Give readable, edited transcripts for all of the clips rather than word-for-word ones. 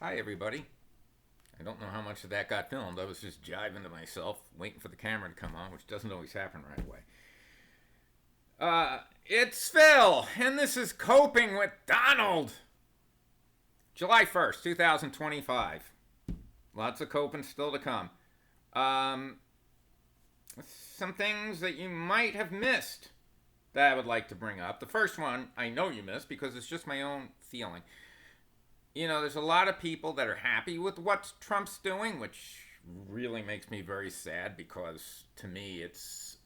Hi, everybody. I don't know how much of that got filmed. I was just jiving to myself, waiting for the camera to come on, which doesn't always happen right away. It's Phil, and this is Coping with Donald. July 1st, 2025. Lots of coping still to come. Um, some things that you might have missed that I would like to bring up. The first one I know you missed because it's just my own feeling. There's a lot of people that are happy with what Trump's doing, which really makes me very sad because to me it's,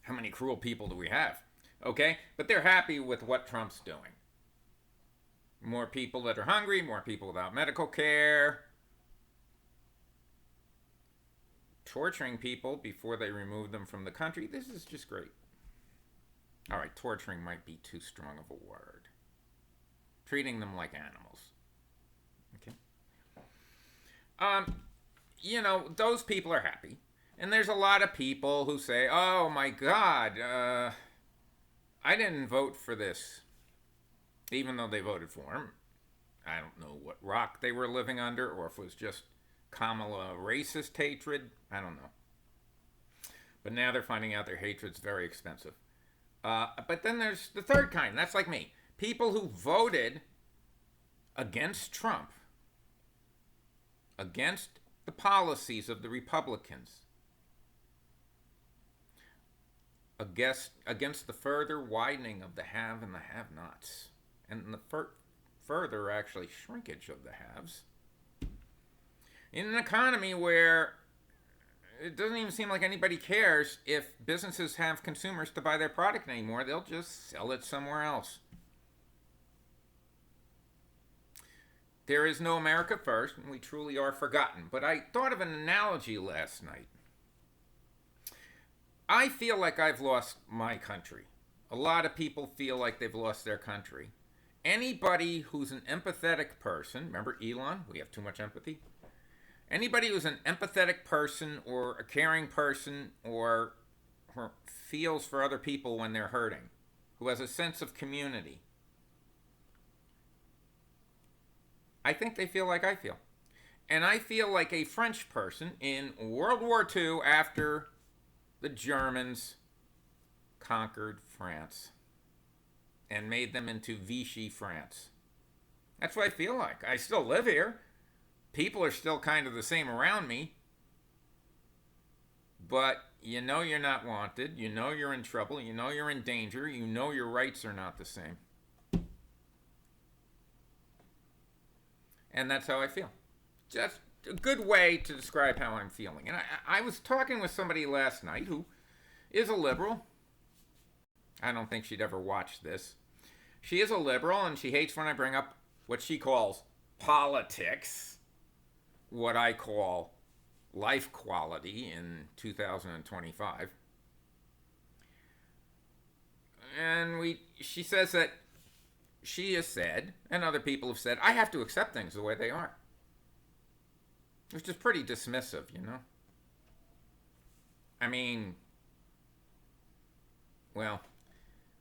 how many cruel people do we have? Okay? But they're happy with what Trump's doing. More people that are hungry, more people without medical care, torturing people before they remove them from the country. This is just great. All right, torturing might be too strong of a word. Treating them like animals. Okay? Those people are happy. And there's a lot of people who say, oh my God, I didn't vote for this. Even though they voted for him. I don't know what rock they were living under or if it was just Kamala racist hatred. I don't know. But now they're finding out their hatred's very expensive. But then there's the third kind. That's like me. People who voted against Trump, against the policies of the Republicans, against the further widening of the have and the have-nots, and the further, actually, shrinkage of the haves, in an economy where it doesn't even seem like anybody cares if businesses have consumers to buy their product anymore. They'll just sell it somewhere else. There is no America first, and we truly are forgotten. But I thought of an analogy last night. I feel like I've lost my country. A lot of people feel like they've lost their country. Anybody who's an empathetic person, remember Elon? We have too much empathy. Anybody who's an empathetic person or a caring person or feels for other people when they're hurting, who has a sense of community, I think they feel like I feel. And I feel like a French person in World War II after the Germans conquered France and made them into Vichy France. That's what I feel like. I still live here. People are still kind of the same around me. But you know you're not wanted. You know you're in trouble. You know you're in danger. You know your rights are not the same. And that's how I feel. Just a good way to describe how I'm feeling. And I was talking with somebody last night who is a liberal. I don't think she'd ever watch this. She is a liberal, and she hates when I bring up what she calls politics, what I call life quality in 2025. And she says that she has said, and other people have said, I have to accept things the way they are. Which is pretty dismissive, I mean, well,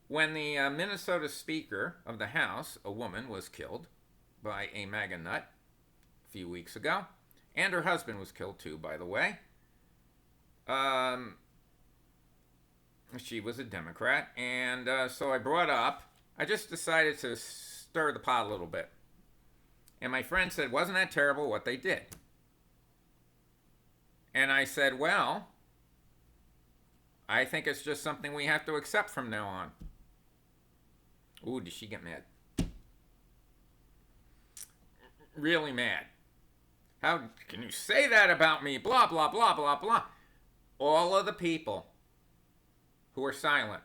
when the Minnesota Speaker of the House, a woman, was killed by a MAGA nut a few weeks ago, and her husband was killed too, by the way. She was a Democrat, and so I just decided to stir the pot a little bit. And my friend said, wasn't that terrible what they did? And I said, well, I think it's just something we have to accept from now on. Ooh, did she get mad? Really mad. How can you say that about me? Blah, blah, blah, blah, blah. All of the people who are silent,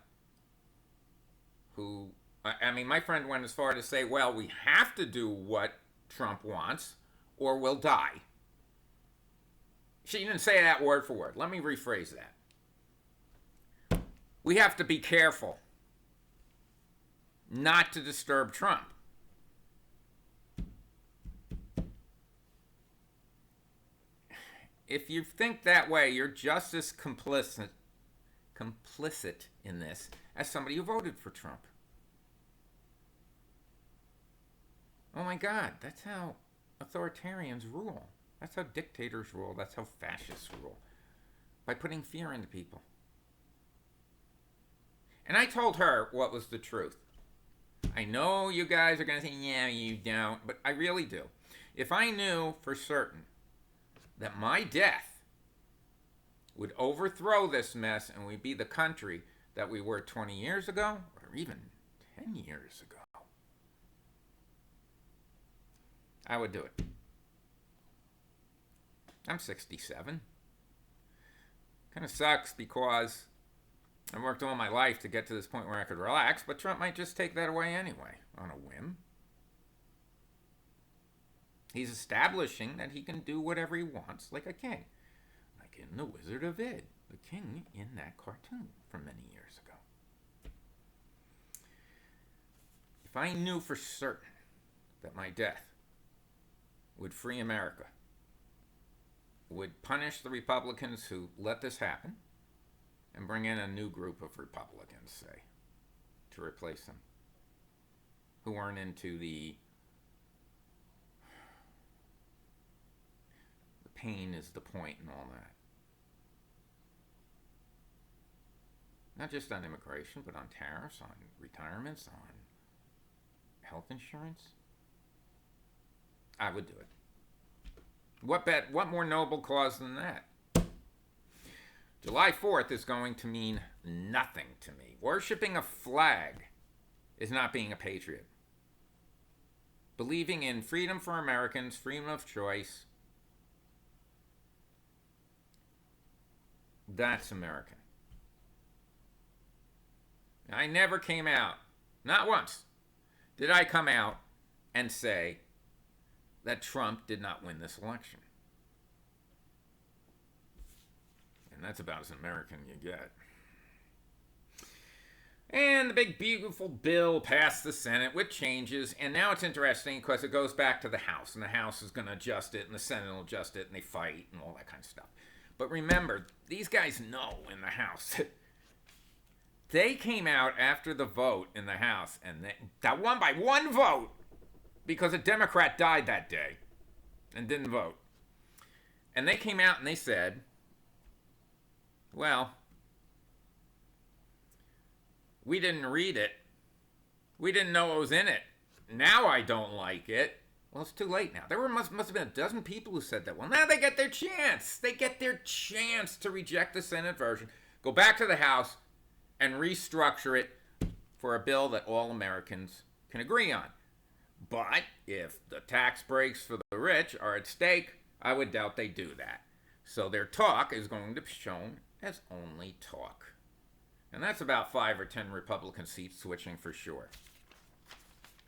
my friend went as far to say, well, we have to do what Trump wants or we'll die. She didn't say that word for word. Let me rephrase that. We have to be careful not to disturb Trump. If you think that way, you're just as complicit in this as somebody who voted for Trump. Oh my God, that's how authoritarians rule. That's how dictators rule. That's how fascists rule. By putting fear into people. And I told her what was the truth. I know you guys are going to say, yeah, you don't, but I really do. If I knew for certain that my death would overthrow this mess and we'd be the country that we were 20 years ago, or even 10 years ago, I would do it. I'm 67. Kind of sucks because I worked all my life to get to this point where I could relax, but Trump might just take that away anyway, on a whim. He's establishing that he can do whatever he wants like a king. Like in The Wizard of Oz, the king in that cartoon from many years ago. If I knew for certain that my death would free America, would punish the Republicans who let this happen, and bring in a new group of Republicans, say, to replace them, who aren't into the pain is the point and all that. Not just on immigration, but on tariffs, on retirements, on health insurance. I would do it. What more noble cause than that? July 4th is going to mean nothing to me. Worshipping a flag is not being a patriot. Believing in freedom for Americans, freedom of choice, that's American. I never came out, not once, did I come out and say that Trump did not win this election. And that's about as American you get. And the big beautiful bill passed the Senate with changes, and now it's interesting because it goes back to the House, and the House is going to adjust it, and the Senate will adjust it, and they fight, and all that kind of stuff. But remember, these guys know in the House. They came out after the vote in the House, and that won by one vote because a Democrat died that day and didn't vote. And they came out and they said, well, we didn't read it. We didn't know what was in it. Now I don't like it. Well, it's too late now. There must have been a dozen people who said that. Well, now they get their chance. They get their chance to reject the Senate version, go back to the House, and restructure it for a bill that all Americans can agree on. But if the tax breaks for the rich are at stake, I would doubt they do that. So their talk is going to be shown as only talk. And that's about 5 or 10 Republican seats switching for sure.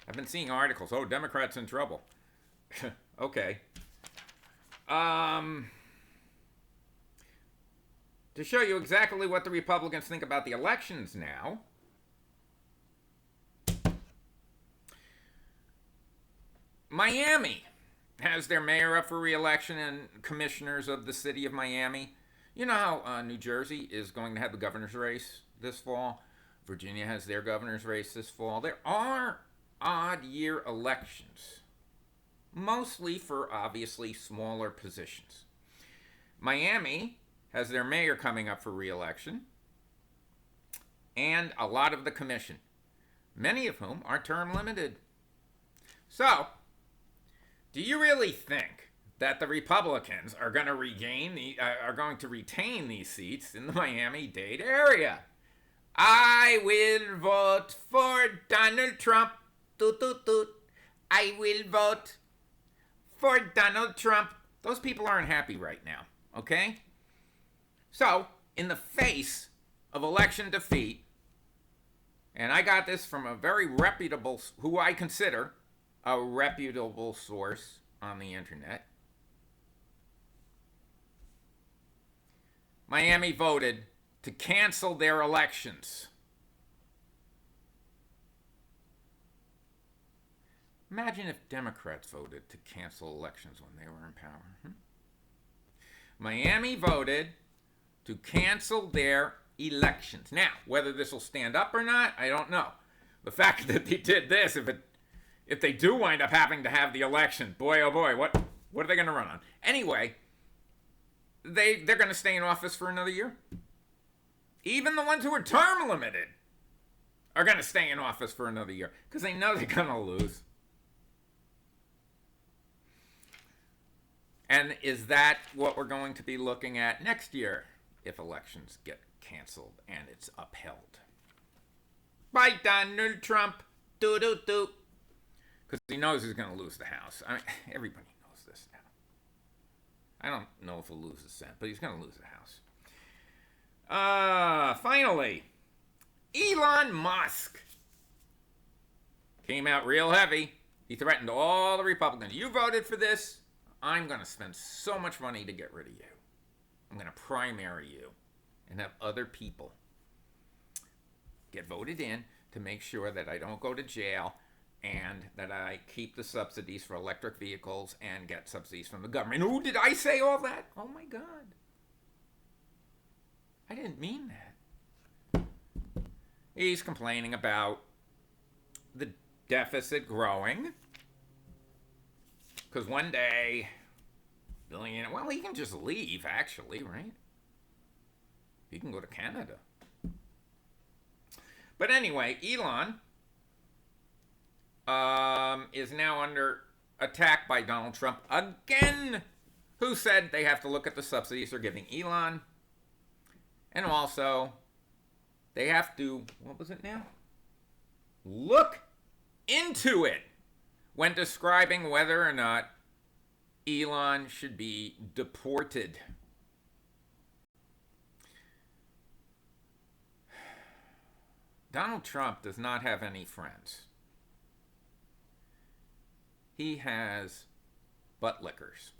I've been seeing articles, oh, Democrats in trouble. Okay. To show you exactly what the Republicans think about the elections now, Miami has their mayor up for re-election and commissioners of the city of Miami. You know how New Jersey is going to have the governor's race this fall? Virginia has their governor's race this fall. There are odd year elections, mostly for obviously smaller positions. Miami has their mayor coming up for re-election and a lot of the commission, many of whom are term limited. So, do you really think that the Republicans are going to retain these seats in the Miami-Dade area? I will vote for Donald Trump. Toot, toot, toot. I will vote for Donald Trump. Those people aren't happy right now, okay? So, in the face of election defeat, and I got this from a very reputable, who I consider a reputable source on the internet, Miami voted to cancel their elections. Imagine if Democrats voted to cancel elections when they were in power. Miami voted to cancel their elections. Now, whether this will stand up or not, I don't know. The fact that they did this, If they do wind up having to have the election, boy, oh boy, what are they going to run on? Anyway, they're going to stay in office for another year. Even the ones who are term limited are going to stay in office for another year because they know they're going to lose. And is that what we're going to be looking at next year if elections get canceled and it's upheld? By Donald Trump. Do. Because he knows he's going to lose the House. I mean, everybody knows this now. I don't know if he'll lose the Senate, but he's going to lose the House. Finally, Elon Musk came out real heavy. He threatened all the Republicans. You voted for this. I'm going to spend so much money to get rid of you. I'm going to primary you and have other people get voted in to make sure that I don't go to jail and that I keep the subsidies for electric vehicles and get subsidies from the government. Ooh, did I say all that? Oh my God. I didn't mean that. He's complaining about the deficit growing. Because one day, billionaire, well, he can just leave, actually, right? He can go to Canada. But anyway, Elon is now under attack by Donald Trump again, who said they have to look at the subsidies they're giving Elon. And also, they have to, what was it now? Look into it when describing whether or not Elon should be deported. Donald Trump does not have any friends. He has butt lickers.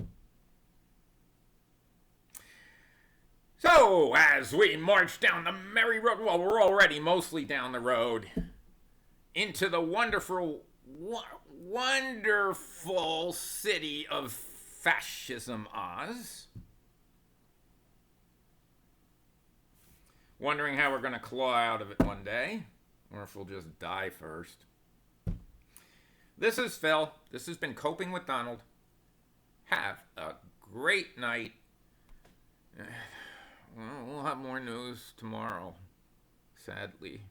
So, as we march down the merry road, well, we're already mostly down the road, into the wonderful city of fascism, Oz. Wondering how we're going to claw out of it one day, or if we'll just die first. This is Phil. This has been Coping with Donald. Have a great night. Well, we'll have more news tomorrow, sadly.